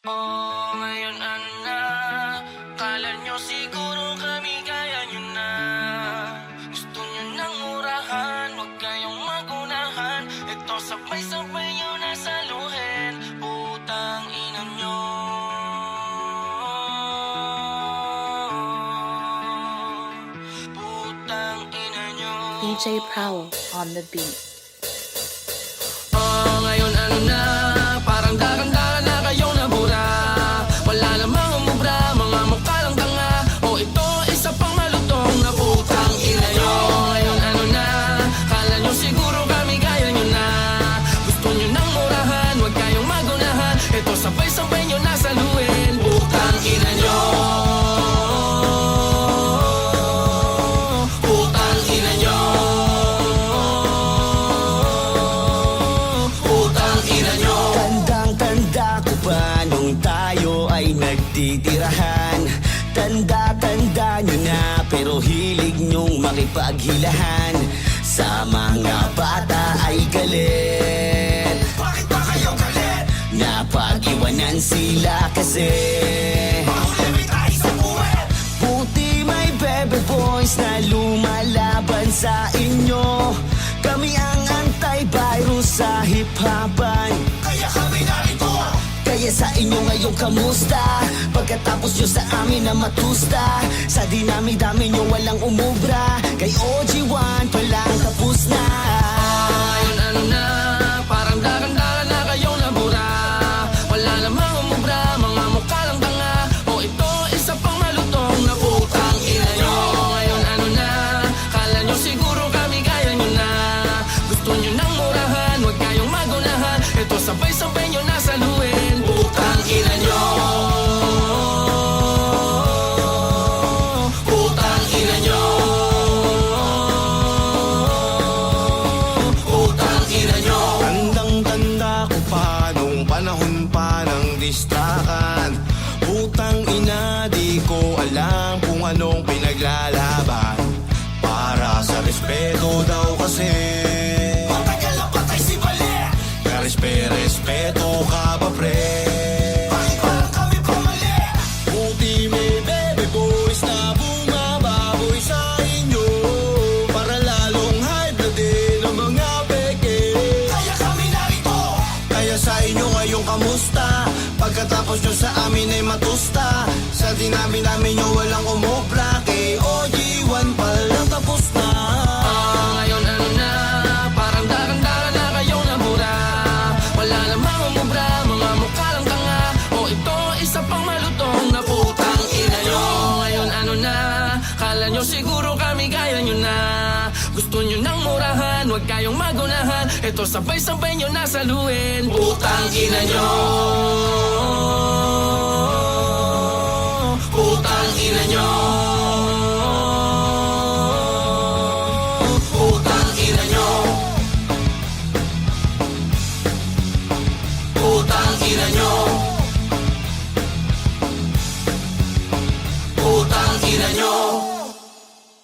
Oh, ngayon ano na? Kala nyo siguro kami kaya nyo na. Gusto nyo nang murahan, huwag kayong magunahan. Ito sabay-sabay nyo nasaluhin. Putang ina nyo. Putang ina nyo. DJ Prowl on the beat. Oh, ngayon ano na? Parang daran-daran na kayong nabura. Wala namang umubra, mga mukha lang tanga. O ito, isa pang malutong na putang ina nyo. Ngayon ano na? Kala nyo siguro kami kaya nyo na. Gusto nyo nang murahan, huwag kayong magunahan. Ito sabay-sabay nyo nasaluhin. Putang ina nyo. Putang ina nyo. Putang ina nyo. Tandang-tanda ko pa nung tayo ay nagtitirahan. Tanda-tanda nyo na pero hilig nyong makipaghilahan. Sa mga bata ay galit. Bakit ba kayo galit? Napag-iwanan sila kasi mahuli tayo sa buwet. Buti may bebe boys na lumalaban sa inyo. Kami ang anti-virus sa hip-hopan. Kaya kami narito. Kaya sa inyo ngayon kamusta? Pagkatapos nyo sa amin na matusta. Sa dinami-dami nyo walang umubra. Kay OG1 palang tapos na. Ngayon ano na? Parang daran-daran na kayong nabura. Wala namang umubra, mga mukha lang tanga. O ito, isa pang malutong na putang ina nyo. Ngayon ano na? Kala nyo siguro kami kaya nyo na. Gusto nyo nang murahan, huwag kayong magunahan. Ito sabay-sabay nyo nasaluhin. Putang ina nyo. Putang ina nyo. Putang ina nyo. Tandang-tanda ko pa nung panahon pa ng distrakan. Putang ina, di ko alam kung anong pinaglalaban. Para sa respeto daw kasi Matagal na patay si Bale. Respeto ka ba pre? Bakit parang kami pumali? Buti may bebe boys na bumababoy sa inyo. Para lalong high blooded ang mga peke. Kaya kami narito. Kaya sa inyo ngayong kamusta? Pagkatapos nyo sa amin ay matusta. Sa dinami-dami nyo walang umubra. Kay OG1 palang tapos na. Ngayon ano na? Parang daran-daran na kayong nabura. Wala namang umubra, mga mukha lang tanga. O ito, isa pang malutong na putang ina nyo. Ngayon ano na? Kala nyo siguro kami kaya nyo na. Gusto nyo nang murahan, huwag kayong magunahan. Ito sabay-sabay nyo nasaluhin. Putang ina nyo. Putang ina nyo. Putang ina nyo. Putang ina nyo.